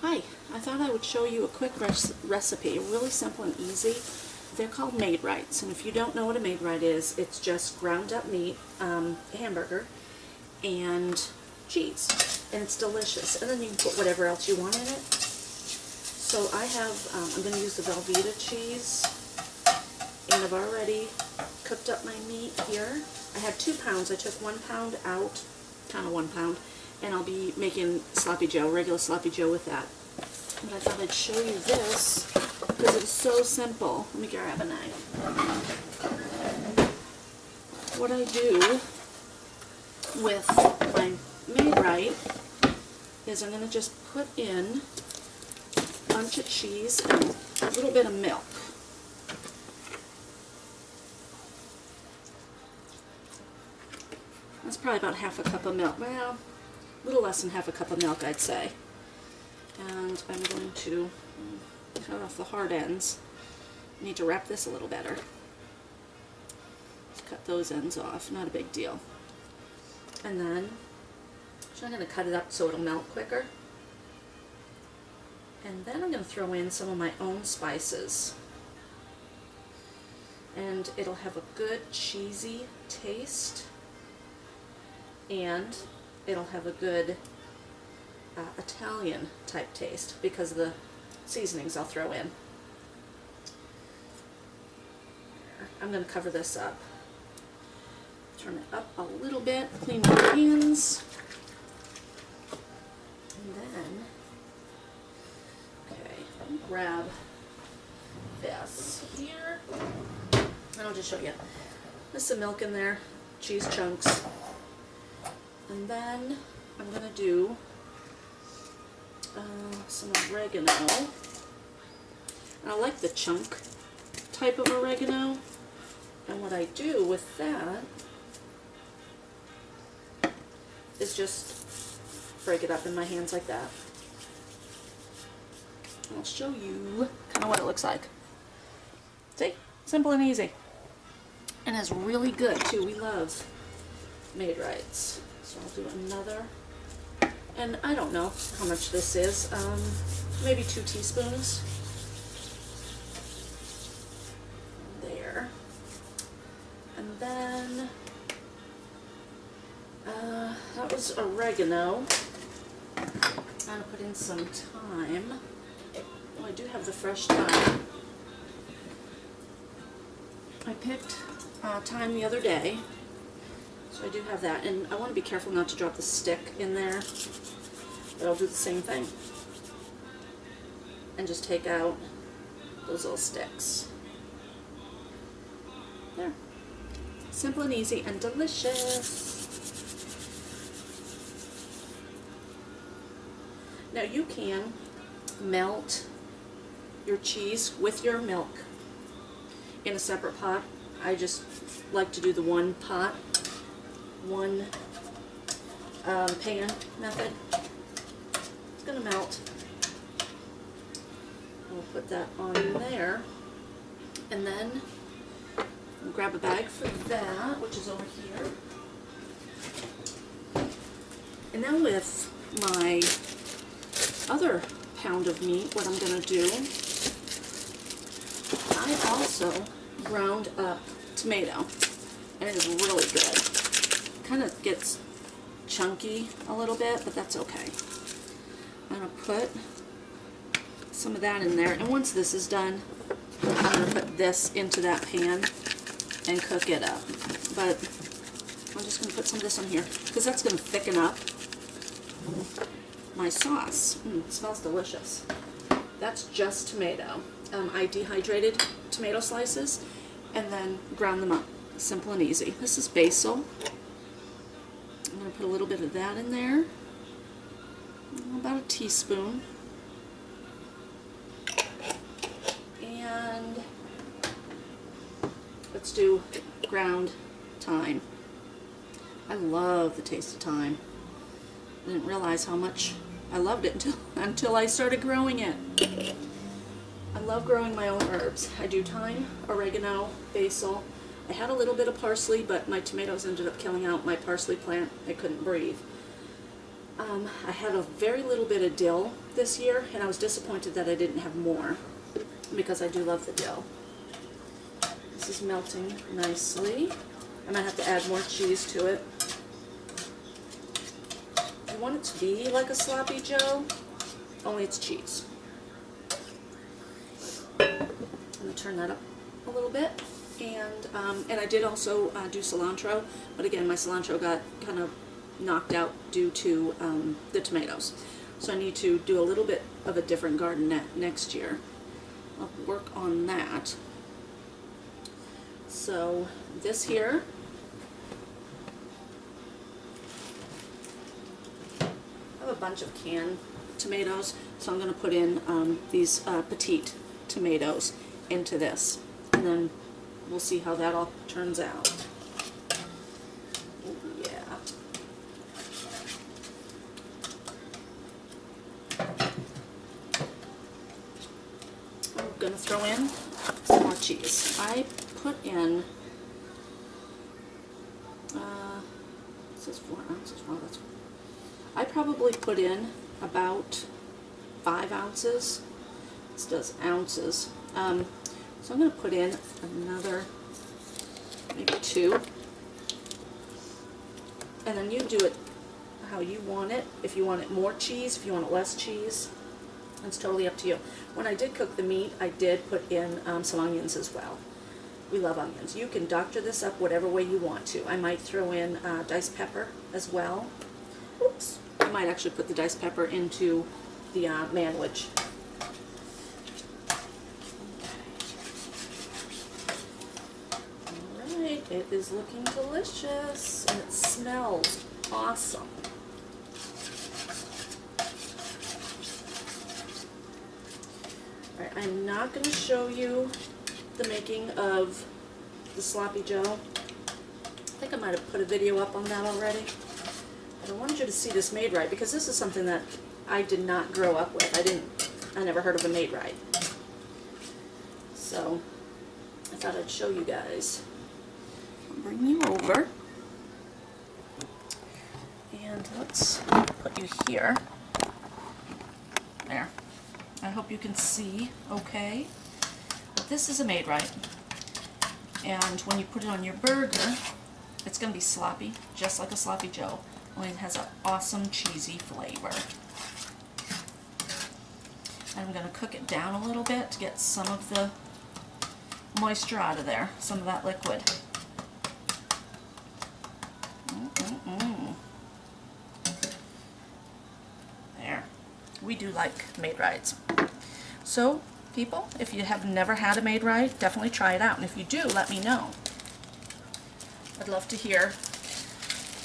Hi, I thought I would show you a quick recipe, really simple and easy. They're called Made Rites, and if you don't know what a Made Rite is, it's just ground up meat, hamburger, and cheese, and it's delicious. And then you can put whatever else you want in it. So I have, I'm going to use the Velveeta cheese, and I've already cooked up my meat here. I had 2 pounds. I took 1 pound out, kind of 1 pound, and I'll be making sloppy joe, regular sloppy joe with that. But I thought I'd show you this because it's so simple. Let me grab a knife. What I do with my Made Rite is I'm going to just put in a bunch of cheese and a little bit of milk. That's probably about half a cup of milk. Well, a little less than half a cup of milk, I'd say. And I'm going to cut off the hard ends. I need to wrap this a little better. Just cut those ends off, not a big deal. And then, I'm going to cut it up so it'll melt quicker. And then I'm going to throw in some of my own spices. And it'll have a good cheesy taste. And it'll have a good Italian type taste because of the seasonings I'll throw in. I'm going to cover this up. Turn it up a little bit, clean my hands, and then, okay, let me grab this here, and I'll just show you. There's some milk in there, cheese chunks, and then I'm going to do some oregano. And I like the chunk type of oregano. And what I do with that is just break it up in my hands like that. I'll show you kind of what it looks like. See? Simple and easy. And it's really good too. We love Made Rites. So I'll do another. And I don't know how much this is, maybe 2 teaspoons. There. And then, that was oregano. I'm going to put in some thyme. Oh, I do have the fresh thyme. I picked thyme the other day. So I do have that, and I want to be careful not to drop the stick in there, but I'll do the same thing. And just take out those little sticks. There. Simple and easy and delicious. Now you can melt your cheese with your milk in a separate pot. I just like to do the one pot. One pan method. It's going to melt. We'll put that on there. And then we'll grab a bag for that, which is over here. And now with my other pound of meat, what I'm going to do, I also ground up tomato. And it is really good. Kind of gets chunky a little bit, but that's okay. I'm going to put some of that in there, and once this is done, I'm going to put this into that pan and cook it up. But I'm just going to put some of this on here because that's going to thicken up my sauce. It smells delicious. That's just tomato. I dehydrated tomato slices and then ground them up. Simple and easy. This is basil. I'm going to put a little bit of that in there, about a teaspoon, and let's do ground thyme. I love the taste of thyme. I didn't realize how much I loved it until I started growing it. I love growing my own herbs. I do thyme, oregano, basil. I had a little bit of parsley, but my tomatoes ended up killing out my parsley plant. I couldn't breathe. I had a very little bit of dill this year, and I was disappointed that I didn't have more because I do love the dough. This is melting nicely. I might have to add more cheese to it. You want it to be like a sloppy Joe, only it's cheese. I'm going to turn that up a little bit. And I did also do cilantro, but again, my cilantro got kind of knocked out due to the tomatoes. So I need to do a little bit of a different garden next year. I'll work on that. So this here, I have a bunch of canned tomatoes, so I'm going to put in these petite tomatoes into this, and then we'll see how that all turns out. Oh, yeah. I'm going to throw in some more cheese. I put in, it says 4 ounces. Wow, that's, I probably put in about 5 ounces. This does ounces. So I'm going to put in another, maybe 2. And then you do it how you want it. If you want it more cheese, if you want it less cheese, it's totally up to you. When I did cook the meat, I did put in some onions as well. We love onions. You can doctor this up whatever way you want to. I might throw in diced pepper as well. Oops. I might actually put the diced pepper into the manwich. Alright, it is looking delicious and it smells awesome. Alright, I'm not going to show you the making of the sloppy Joe. I think I might have put a video up on that already. But I wanted you to see this Made Rite because this is something that I did not grow up with. I never heard of a Made Rite. So I thought I'd show you guys. I'll bring you over. And let's put you here. There. I hope you can see okay. But this is a Made Rite. And when you put it on your burger, it's going to be sloppy, just like a sloppy Joe. Only it has an awesome cheesy flavor. And I'm going to cook it down a little bit to get some of the moisture out of there, some of that liquid. There. We do like Made Rites. So, people, if you have never had a Made Rite, definitely try it out. And if you do, let me know. I'd love to hear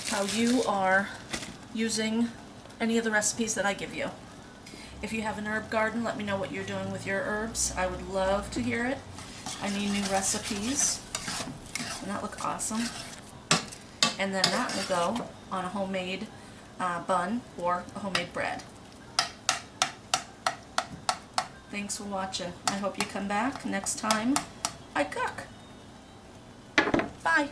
how you are using any of the recipes that I give you. If you have an herb garden, let me know what you're doing with your herbs. I would love to hear it. I need new recipes. Doesn't that look awesome? And then that will go on a homemade bun or a homemade bread. Thanks for watching. I hope you come back next time I cook. Bye.